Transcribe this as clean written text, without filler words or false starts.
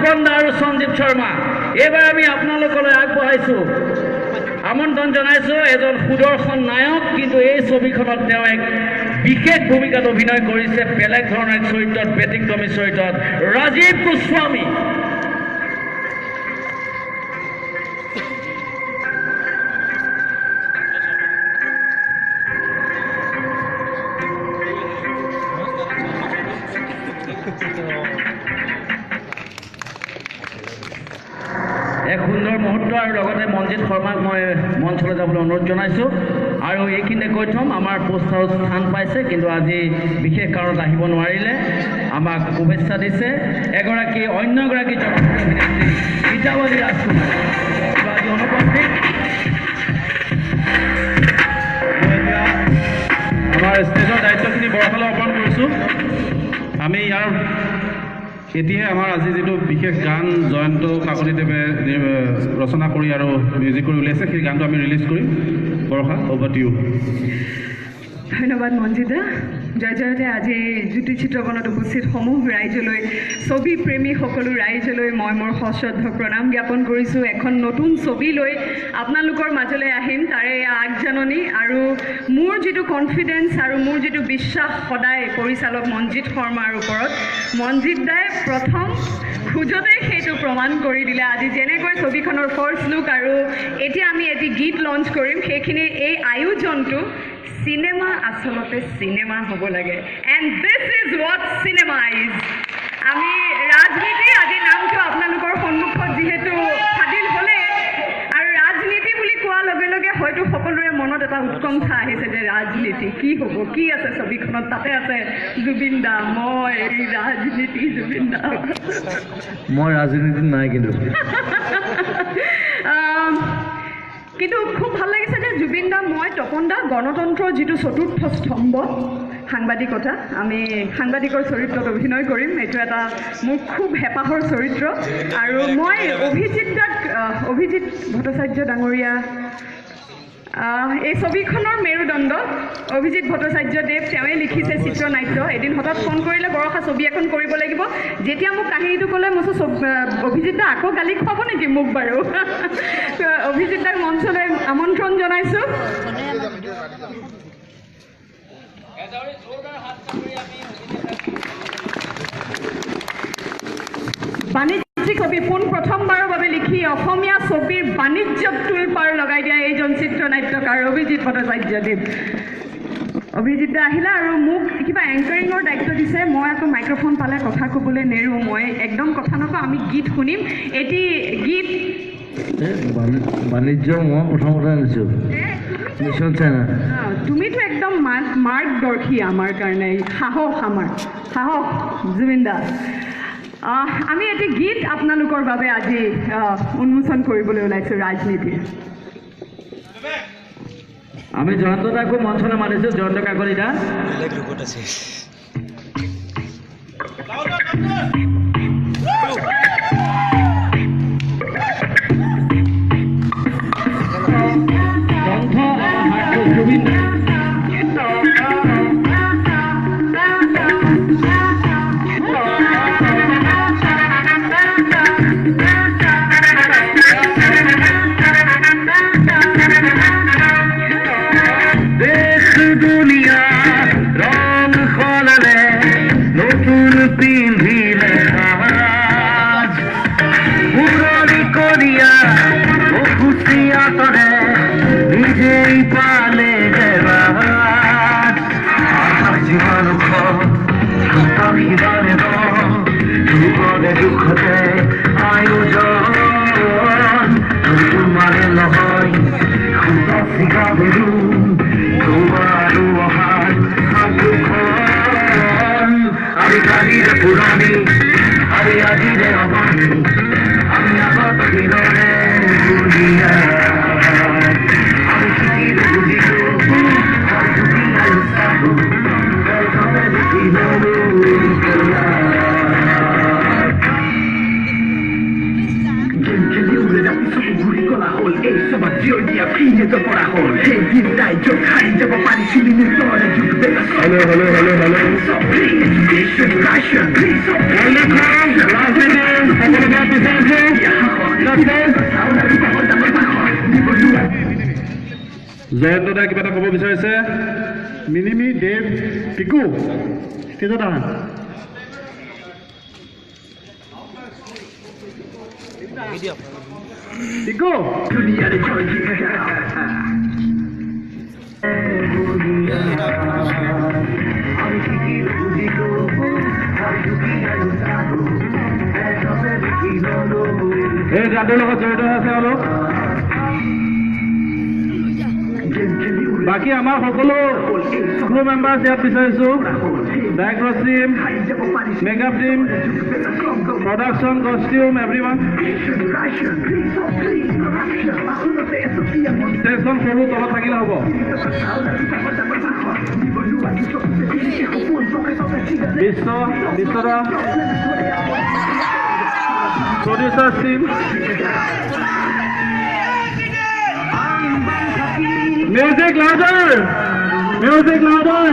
তপন দা আৰু সঞ্জীৱ শৰ্মা এইবাৰ আমি আপোনালোকলৈ আগবঢ়াইছোঁ আমন্ত্ৰণ জনাইছোঁ এজন সুদৰ্শন নায়ক কিন্তু এই ছবিখনত তেওঁ এক বিশেষ ভূমিকাত অভিনয় কৰিছে বেলেগ ধৰণৰ চৰিত্ৰত ব্যতিক্ৰমী চৰিত্ৰত ৰাজীৱ গোস্বামী এক সুন্দৰ মুহূৰ্ত আৰু লগতে মনজিৎ শৰ্মাক মই মঞ্চলৈ যাবলৈ অনুৰোধ জনাইছোঁ আৰু এইখিনিতে কৈ থ'ম আমাৰ পোষ্ট হাউচ স্থান পাইছে কিন্তু আজি বিশেষ কাৰণত আহিব নোৱাৰিলে আমাক শুভেচ্ছা দিছে এগৰাকী অন্য এগৰাকী জনপ্ৰিয় অভিনেত্ৰী গীতাৱলী ৰাজকুমাৰ আজি অনুপস্থিত আমাৰ ষ্টেজৰ দায়িত্বখিনি বৰষালৈ অৰ্পণ কৰিছোঁ আমি ইয়াৰ এতিয়াহে আমাৰ আজি যিটো বিশেষ গান জয়ন্ত কাকতিদেৱে ৰচনা কৰি আৰু মিউজিক কৰি উলিয়াইছে সেই গানটো আমি ৰিলিজ কৰিম বৰষা অভাৰ টু ইউ ধন্যবাদ মঞ্জিতা জয়জয়তে আজি জ্যোতি চিত্ৰবনত উপস্থিত সমূহ ৰাইজলৈ ছবি প্ৰেমী সকলো ৰাইজলৈ মই মোৰ সশ্ৰদ্ধ প্ৰণাম জ্ঞাপন কৰিছোঁ এখন নতুন ছবি লৈ আপোনালোকৰ মাজলৈ আহিম তাৰে আগজাননী আৰু মোৰ যিটো কনফিডেন্স আৰু মোৰ যিটো বিশ্বাস সদায় পৰিচালক মনজিৎ শৰ্মাৰ ওপৰত মনজিৎ দাই প্ৰথম খোজতে সেইটো প্ৰমাণ কৰি দিলে আজি যেনেকৈ ছবিখনৰ ফাৰ্ষ্ট লুক আৰু এতিয়া আমি এটি গীত লঞ্চ কৰিম সেইখিনি এই আয়োজনটো সিনেমা আসলতে সিনেমা হ'ব লাগে and this is what cinema is আমি ৰাজনীতি আজি নামটো আপোনালোকৰ সন্মুখত যিহেতু ফাদিল হ'লে আৰু ৰাজনীতি বুলি কোৱাৰ লগে লগে হয়তো সকলোৰে মনত এটা উৎকণ্ঠা আহিছে যে ৰাজনীতি কি হ'ব কি আছে ছবিখনত তাতে আছে জুবিন দা মই ৰাজনীতি জুবিন দা মই ৰাজনীতিত নাই কিন্তু খুব ভাল লাগিছে যে জুবিন দা মই তপন দা গণতন্ত্ৰৰ যিটো চতুৰ্থ স্তম্ভ সাংবাদিকতা আমি সাংবাদিকৰ চৰিত্ৰত অভিনয় কৰিম এইটো এটা মোৰ খুব হেঁপাহৰ চৰিত্ৰ আৰু মই অভিজিৎ ভট্টাচাৰ্য ডাঙৰীয়া এই ছবিখনৰ মেৰুদণ্ড অভিজিৎ ভট্টাচাৰ্যদেৱ তেওঁৱে লিখিছে চিত্ৰনাট্য এদিন হঠাৎ ফোন কৰিলে বৰষা ছবি এখন কৰিব লাগিব যেতিয়া মোক কাহিনীটো ক'লে মই অভিজিৎ দা আকৌ গালি খুৱাব নেকি মোক বাৰু অভিজিৎ দাক মঞ্চলৈ আমন্ত্ৰণ জনাইছোঁ বাণিজ্যিক ছবি পোন প্ৰথমবাৰৰ বাবে লিখি অসমীয়া ছবিৰ বাণিজ্যক তোলপাৰ লগাই দিয়া এইজন চিত্ৰনাট্যকাৰ অভিজিৎ ভট্টাচাৰ্যদেৱ অভিজিৎ দা আহিলে আৰু মোক কিবা এংকাৰিঙৰ দায়িত্ব দিছে মই আকৌ মাইক্ৰফোন পালে কথা ক'বলৈ নেৰোঁ মই একদম কথা নকওঁ আমি গীত শুনিম এটি গীত বাণিজ্য মই প্ৰথমতে আনিছোঁ তুমিতো একদম মাৰ্গদৰ্শী আমাৰ কাৰণে সাহস জুবিন দা আমি এটি গীত আপোনালোকৰ বাবে আজি উন্মোচন কৰিবলৈ ওলাইছোঁ ৰাজনীতিৰ আমি জয়ন্ত দাকো মঞ্চলৈ মাতিছোঁ জয়ন্ত কাকতি দা জুবিন Hello. জয়ন্ত দাই কিবা এটা ক'ব বিচাৰিছে। মিনিমি দেৱ পিকু ষ্টেজত আহা। পিকু এই গানটোৰ লগত জড়িত হৈ আছে অলপ। বাকী আমাৰ সকলো ক্ৰু মেম্বাৰ্ছ ইয়াত বিচাৰিছোঁ। Director team, makeup team, production, costume, everyone. ষ্টেজখন সৰু তলত থাকিলে হ'ব। বিশ্বদা, producer team, music louder, music লাউডাৰ।